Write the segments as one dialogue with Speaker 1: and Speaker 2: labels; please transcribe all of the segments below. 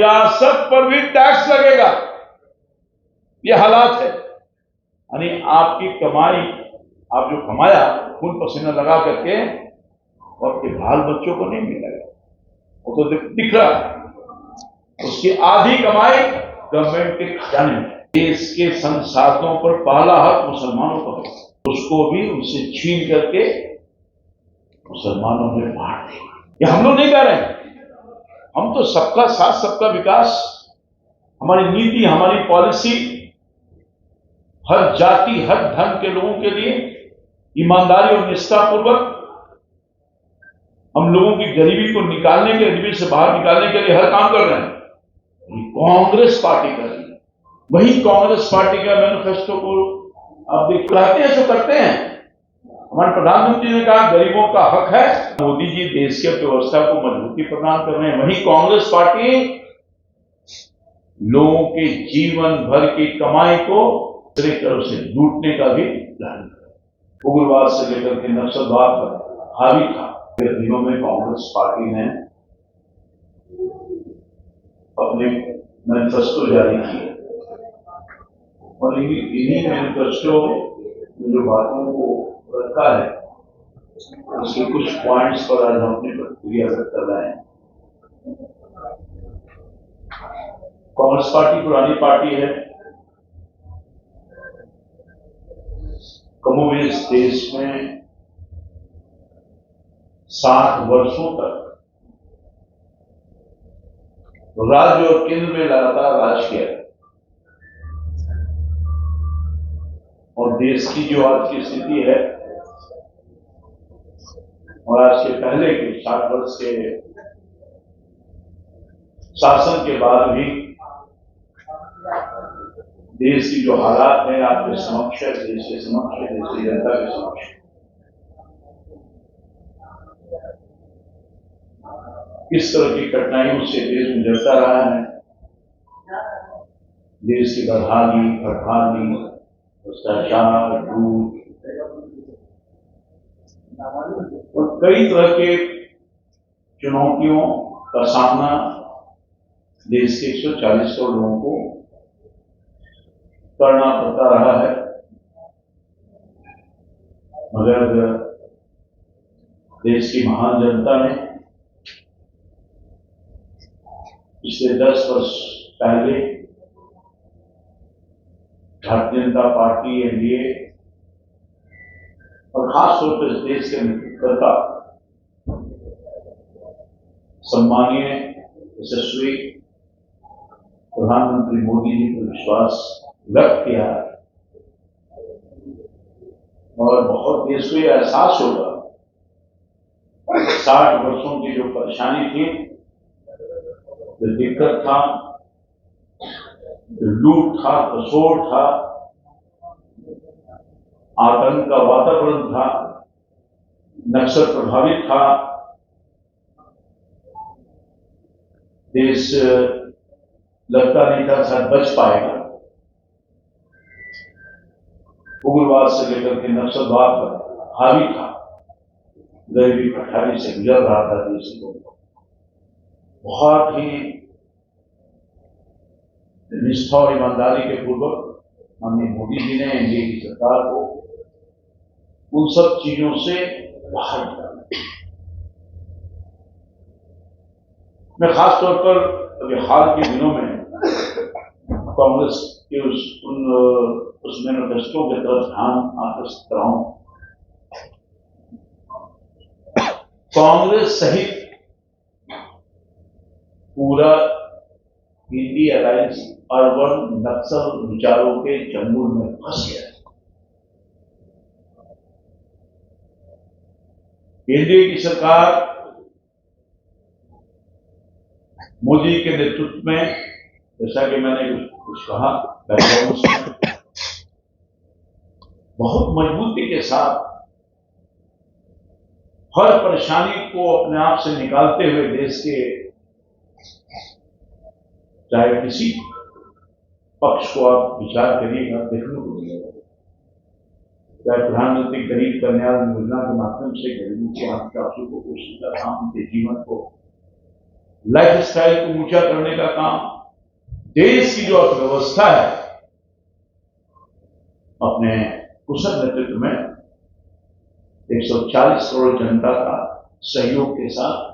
Speaker 1: विरासत पर भी टैक्स लगेगा। ये हालात है। यानी आपकी कमाई, आप जो कमाया खून पसीना लगा करके, वो आपके बाल बच्चों को नहीं मिलेगा, वो तो दिख रहा है। उसकी आधी कमाई गवर्नमेंट के खजाने में। देश के संसाधनों पर पहला हक मुसलमानों का है, उसको भी उनसे छीन करके मुसलमानों में बांट देगा। ये हम लोग नहीं कह रहे हैं। हम तो सबका साथ सबका विकास, हमारी नीति, हमारी पॉलिसी हर जाति हर धर्म के लोगों के लिए ईमानदारी और निष्ठापूर्वक हम लोगों की गरीबी को निकालने के, गरीबी से बाहर निकालने के लिए हर काम कर रहे हैं। कांग्रेस पार्टी कर रही है। वही कांग्रेस पार्टी का मैनिफेस्टो को आप दिखलाते हैं जो करते हैं। हमारे प्रधानमंत्री ने कहा गरीबों का हक है। मोदी जी देश की अर्थव्यवस्था को मजबूती प्रदान कर रहे हैं। वही कांग्रेस पार्टी लोगों के जीवन भर की कमाई को तरह से लूटने का भी प्लान कर, उग्रवाद से लेकर के नक्सलवाद पर हावी था। दिनों में कांग्रेस पार्टी ने अपने मैनिफेस्टो जारी किए और इन्हीं मैनिफेस्टो जो बातों को रखा है उसके कुछ पॉइंट्स पर आज हम अपनी प्रतिक्रिया व्यक्त कर रहे हैं। कांग्रेस पार्टी पुरानी पार्टी है। कमोबेश देश में 60 वर्षों तक राज्य और केंद्र में लगातार राज किया और देश की जो आज की स्थिति है और आज के पहले के 60 वर्ष के शासन के बाद भी देश की जो हालात है आपके समक्ष है, देश के समक्ष है, देश की जनता के समक्ष। किस तरह की कठिनाइयों से देश गुजरता रहा है। देश की बदहाली, बदहाली, भ्रष्टाचार, लूट और कई तरह के चुनौतियों का सामना देश के 140 करोड़ लोगों को करना पड़ता रहा है। मगर देश की महान जनता ने पिछले 10 वर्ष पहले भारतीय जनता पार्टी, एनडीए और खासतौर पर इस देश के नेतृत्वकर्ता सम्मानीय यशस्वी प्रधानमंत्री मोदी जी पर विश्वास व्यक्त किया और बहुत देश को यह एहसास होगा 60 वर्षों की जो परेशानी थी, जो दिक्कत था, जो लूट था, कसोड़ था, आतंक का वातावरण था, नक्सल प्रभावित था, देश लगता नहीं था शायद बच पाएगा। उग्रवाद से लेकर के नक्सलवाद पर हावी था, गरीबी पठारी से गुजर रहा था देश को। बहुत ही निष्ठा और ईमानदारी के पूर्वक माननीय मोदी जी ने एनडीए की सरकार को उन सब चीजों से बाहर निकाला। मैं खासतौर पर अभी हाल के दिनों में कांग्रेस के उस मैनिफेस्टो की तरफ ध्यान आकर्षित कर रहा हूं। कांग्रेस सहित पूरा इंडी अलायंस अर्बन नक्सल विचारों के जंगल में फंस गया है। एनडीए की सरकार मोदी के नेतृत्व में, जैसा कि मैंने कुछ कहा, बहुत मजबूती के साथ हर परेशानी को अपने आप से निकालते हुए देश के चाहे किसी पक्ष को आप विचार करिएगा, देखने को मिलेगा, चाहे प्रधानमंत्री गरीब कल्याण योजना के माध्यम से गरीबों के आंसू को, उनके जीवन को लाइफ स्टाइल को ऊंचा करने का काम, देश की जो अर्थव्यवस्था है अपने कुशल नेतृत्व में 140 करोड़ जनता का सहयोग के साथ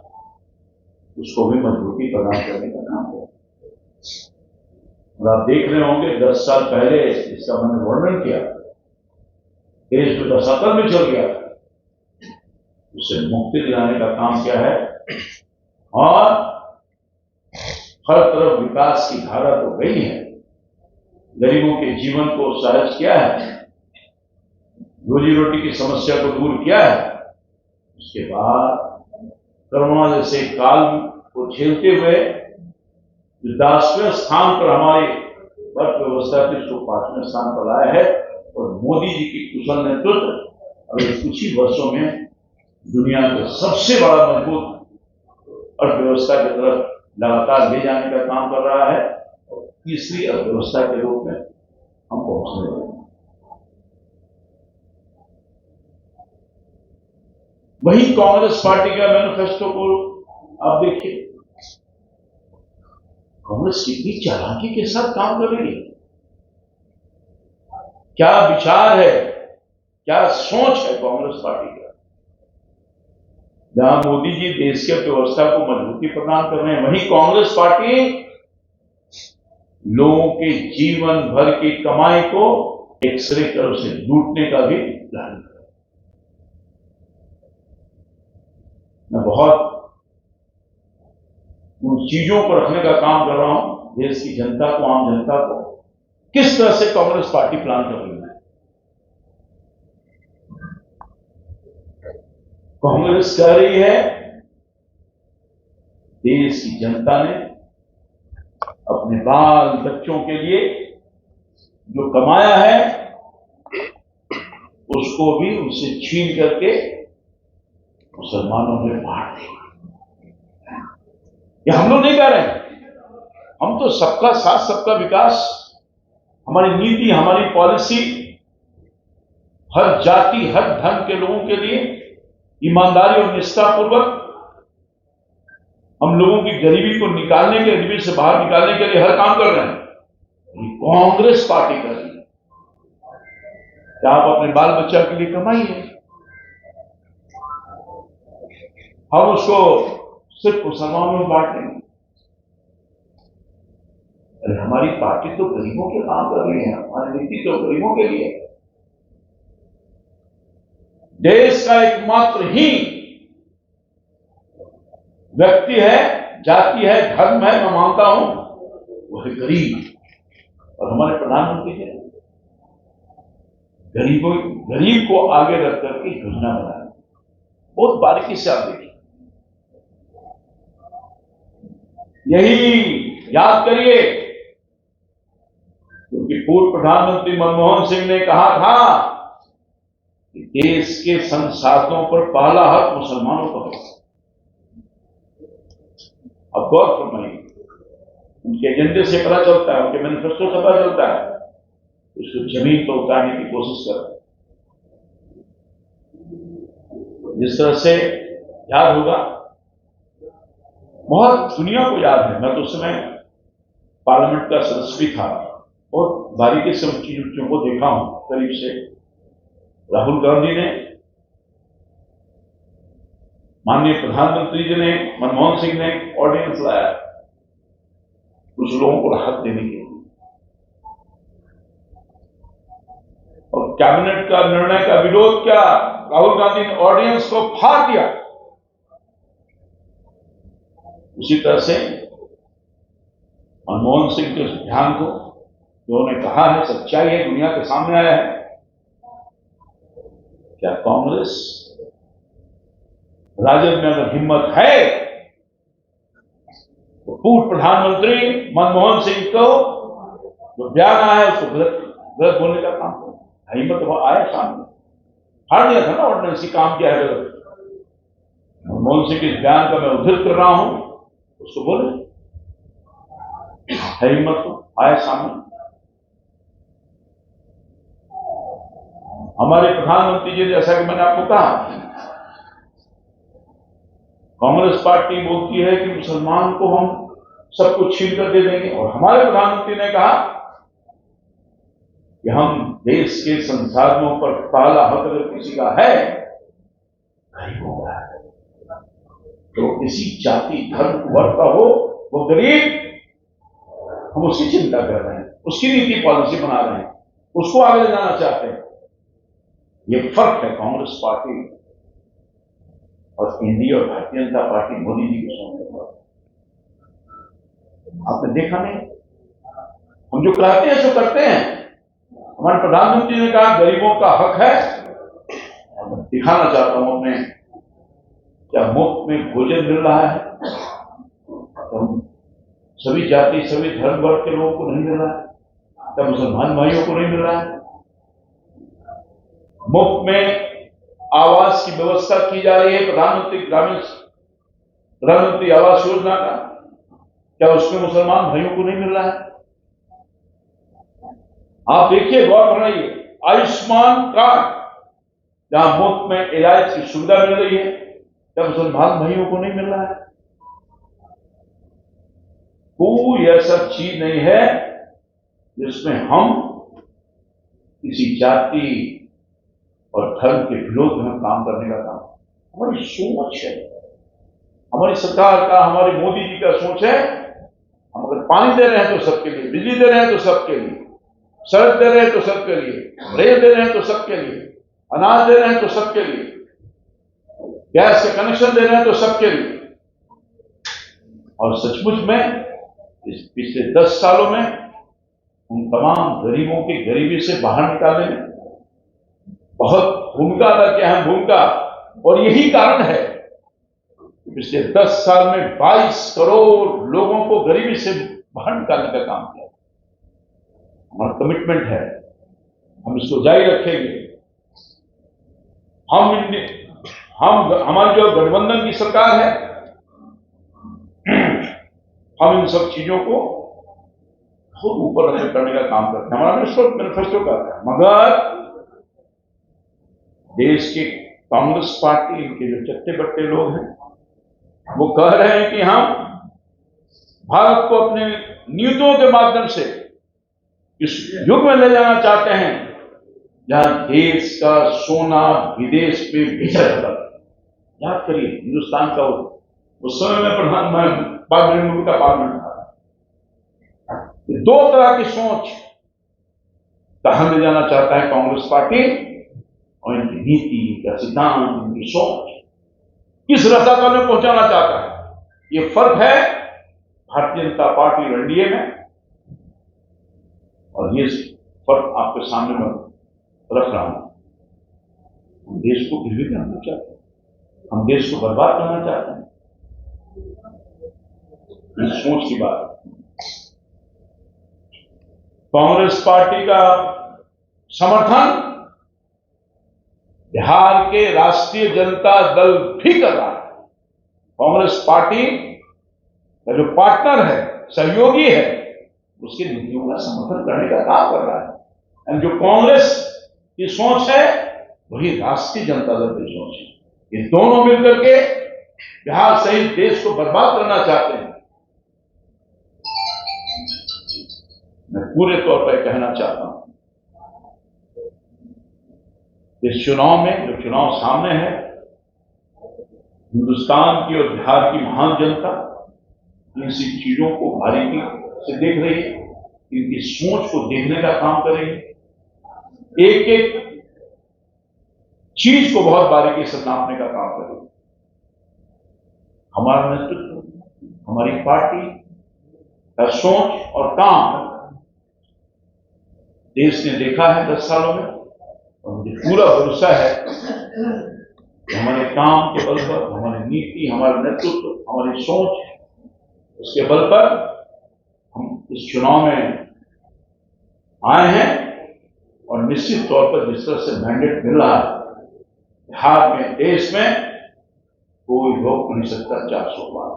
Speaker 1: उसको भी मजबूती प्रदान करने का काम है। और आप देख रहे होंगे 10 साल पहले इसका मैंने वर्णन किया, देश में रसातल में चल गया, उसे मुक्ति दिलाने का काम क्या है और हर तरफ विकास की धारा तो गई है, गरीबों के जीवन को सहज किया है, रोजी रोटी की समस्या को दूर किया है। उसके बाद कोरोना जैसे काल को झेलते हुए 10वें स्थान पर हमारी अर्थव्यवस्था की उसको 5वें स्थान पर लाया है। और मोदी जी की कुशल नेतृत्व अगर कुछ ही वर्षों में दुनिया का सबसे बड़ा मजबूत अर्थव्यवस्था की तरफ लगातार ले जाने का काम कर रहा है और तीसरी अर्थव्यवस्था के रूप में हम पहुंचने वाले हैं। वही कांग्रेस पार्टी का मैनिफेस्टो को आप देखिए, कांग्रेस कितनी चालाकी के साथ काम कर रही है, क्या विचार है, क्या सोच है कांग्रेस पार्टी का। जहां मोदी जी देश की अर्थव्यवस्था को मजबूती प्रदान कर रहे हैं, वहीं कांग्रेस पार्टी लोगों के जीवन भर की कमाई को एक सिरे तरह से लूटने का भी प्लान कर रहा है। मैं बहुत उन चीजों को रखने का काम कर रहा हूं, देश की जनता को, आम जनता को किस तरह से कांग्रेस पार्टी प्लान कर रही है। कांग्रेस कह रही है देश की जनता ने अपने बाल बच्चों के लिए जो कमाया है उसको भी उनसे छीन करके मुसलमानों में बांट देगा। ये हम लोग नहीं कह रहे हैं, हम तो सबका साथ सबका विकास, हमारी नीति, हमारी पॉलिसी हर जाति हर धर्म के लोगों के लिए ईमानदारी और निष्ठापूर्वक हम लोगों की गरीबी को निकालने के, गरीबी से बाहर निकालने के लिए हर काम कर रहे हैं। ये कांग्रेस पार्टी कर रही है। क्या आप अपने बाल बच्चा के लिए कमाइए, हम उसको सिर्फ मुसलमानों में बांट देंगे। अरे हमारी पार्टी तो गरीबों के काम कर रही है, हमारी नीति तो गरीबों के लिए। देश का एकमात्र ही व्यक्ति है, जाति है, धर्म है, मैं मानता हूं वो है गरीब। और हमारे प्रधानमंत्री जी गरीब को आगे रख करके योजना बनाई, बहुत बारीकी से आप देखिए। यही याद करिए, क्योंकि पूर्व प्रधानमंत्री मनमोहन सिंह ने कहा था कि देश के संसाधनों पर पहला हक मुसलमानों का है। अब गौर फरमाइए, उनके एजेंडे से पता चलता है, उनके मैनिफेस्टो से पता चलता है, उसको जमीन पर उतारने की कोशिश कर रहे हैं। जिस तरह से याद होगा, बहुत दुनिया को याद है, मैं तो उस समय पार्लियामेंट का सदस्य भी था और बारीकी से उन चीजों को देखा हूं करीब से। राहुल गांधी ने, माननीय प्रधानमंत्री जी ने, मनमोहन सिंह ने ऑर्डिनेंस लाया कुछ लोगों को राहत देने के लिए, और कैबिनेट का निर्णय का विरोध किया। राहुल गांधी ने ऑर्डिनेंस को फाड़ दिया। उसी तरह से मनमोहन सिंह के उस ध्यान को जो उन्होंने कहा है, सच्चाई है, दुनिया के सामने आया है। क्या कांग्रेस राजद में अगर हिम्मत है तो पूर्व प्रधानमंत्री मनमोहन सिंह को जो बयान आया है उसको गलत बोलने का काम करो। हिम्मत आया सामने, फाड़ दिया था ना ऑर्डिनेंस की, काम किया है गलत। मनमोहन सिंह के बयान का मैं उद्धृत कर रहा हूं, उसको बोले है हिम्मत तो आए सामने। हमारे प्रधानमंत्री जी, जैसा कि मैंने आपको कहा, कांग्रेस पार्टी बोलती है कि मुसलमान को हम सब कुछ छीन कर दे देंगे, और हमारे प्रधानमंत्री ने कहा कि हम देश के संसाधनों पर पहला हक अगर किसी का है, गरीबों का है, तो किसी जाति धर्म वर्ग का हो, वो गरीब, हम उसकी चिंता कर रहे हैं, उसकी नीति पॉलिसी बना रहे हैं, उसको आगे ले जाना चाहते हैं। ये फर्क है कांग्रेस पार्टी और एनडीए और भारतीय जनता पार्टी मोदी जी की सोच में। आपने देखा नहीं, हम जो कहते हैं सो करते हैं। हमारे प्रधानमंत्री ने कहा गरीबों का हक है, और मैं दिखाना चाहता हूं अपने, क्या मुफ्त में भोजन मिल रहा है? तो सभी जाति सभी धर्म वर्ग के लोगों को नहीं मिल रहा है? क्या मुसलमान भाइयों को नहीं मिल रहा है? मुफ्त में आवास की व्यवस्था की जा रही है, प्रधानमंत्री आवास योजना का, क्या उसमें मुसलमान भाइयों को नहीं मिल रहा है? आप देखिए, गौर बनाइए, आयुष्मान कार्ड जहां मुफ्त में इलाज की सुविधा मिल रही है, क्या मुसलमान भाइयों को नहीं मिल रहा है? कोई ऐसा चीज नहीं है जिसमें हम किसी जाति और धर्म के विरोध में काम करने का काम। हमारी सोच है, हमारी सरकार का, हमारे मोदी जी का सोच है, हम अगर पानी दे रहे हैं तो सबके लिए, बिजली दे रहे हैं तो सबके लिए, सड़क दे रहे हैं तो सबके लिए, रेल दे रहे हैं तो सबके लिए, अनाज दे रहे हैं तो सबके लिए, गैस के कनेक्शन दे रहे हैं तो सबके लिए। और सचमुच में इस पिछले 10 सालों में उन तमाम गरीबों की गरीबी से बाहर निकालने में बहुत भूमिका अदा किया है, भूमिका। और यही कारण है कि पिछले 10 साल में 22 करोड़ लोगों को गरीबी से बाहर निकालने का काम किया। हमारा कमिटमेंट है, हम इसको जारी रखेंगे। हमारी जो गठबंधन की सरकार है, हम इन सब चीजों को खुद ऊपर रखे करने का काम करते हैं। हमारा मैनिफेस्टो करता है, मगर देश की कांग्रेस पार्टी, इनके जो चट्टे बट्टे लोग हैं, वो कह रहे हैं कि हम भारत को अपने नीतियों के माध्यम से इस युग में ले जाना चाहते हैं जहां देश का सोना विदेश में बेचा जाता है। याद करिए, हिंदुस्तान का उस समय में प्रधानमंत्री का पार्लियामेंट था। दो तरह की सोच कहां ले जाना चाहता है कांग्रेस पार्टी, और इनकी नीति, इनका सिद्धांत, इनकी सोच किस रसातल में पहुंचाना चाहता है। ये फर्क है भारतीय जनता पार्टी और एनडीए में, और ये फर्क आपके सामने में रख रहा हूं। हम देश को गिरवी करना चाहते हैं, हम देश को बर्बाद करना चाहते हैं। इस सोच की बात कांग्रेस पार्टी का समर्थन बिहार के राष्ट्रीय जनता दल भी कर रहा है। कांग्रेस पार्टी का जो पार्टनर है, सहयोगी है, उसकी नीतियों का समर्थन करने का काम कर रहा है। और जो कांग्रेस की सोच है, वही राष्ट्रीय जनता दल की सोच है। ये दोनों मिलकर के बिहार सहित देश को बर्बाद करना चाहते हैं। मैं पूरे तौर पर कहना चाहता हूं, इस चुनाव में, जो चुनाव सामने है, हिंदुस्तान की और बिहार की महान जनता इन सी चीजों को बारीकी से देख रही है, इनकी सोच को देखने का काम करेगी, एक एक चीज को बहुत बारीकी से नापने का काम करेगी। हमारा नेतृत्व, हमारी पार्टी का सोच और काम देश ने देखा है 10 सालों में, और मुझे पूरा भरोसा है कि हमारे काम के बल पर, हमारी नीति, हमारा नेतृत्व, हमारी सोच, उसके बल पर हम इस चुनाव में आए हैं। और निश्चित तौर पर जिस तरह से मैंडेट मिल रहा है, बिहार में, देश में कोई रोक नहीं सकता 400 पार,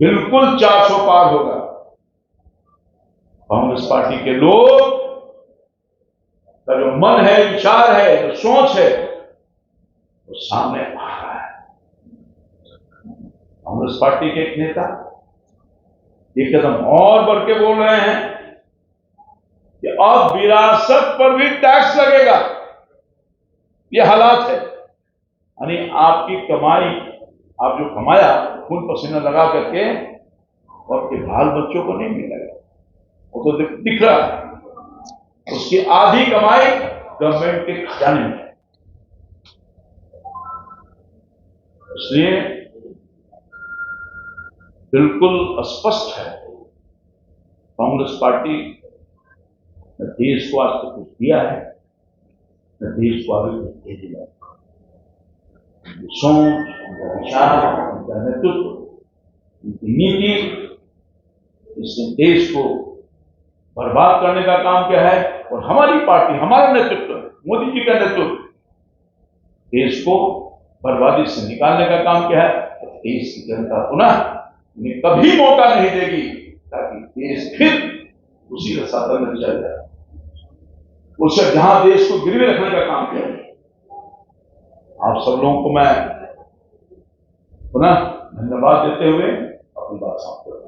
Speaker 1: बिल्कुल 400 पार होगा। कांग्रेस पार्टी के लोग का जो मन है, विचार है, जो सोच है, वो सामने आ रहा है। कांग्रेस पार्टी के एक नेता एक कदम और बढ़ के बोल रहे हैं कि अब विरासत पर भी टैक्स लगेगा। ये हालात है, यानी आपकी कमाई, आप जो कमाया खून पसीना लगा करके, और आपके बाल बच्चों को नहीं मिलेगा। वो तो दिख रहा है, उसकी आधी कमाई गवर्नमेंट के खजाने में है। इसलिए बिल्कुल स्पष्ट है, कांग्रेस पार्टी न देश को आज तक कुछ दिया है, न देश को आगे कुछ भेजेगा। सोच, उनका विचार, उनका नेतृत्व, उनकी नीति, इसने देश को बर्बाद करने का काम किया है। और हमारी पार्टी, हमारा नेतृत्व, मोदी जी का नेतृत्व देश को बर्बादी से निकालने का काम किया है। तो देश की जनता पुनः उन्हें कभी मौका नहीं देगी ताकि देश फिर उसी रसातल में चल जाए, उससे जहां देश को गिरवे रखने का काम किया। आप सब लोगों को मैं पुनः धन्यवाद देते हुए अपनी बात समाप्त करता हूं।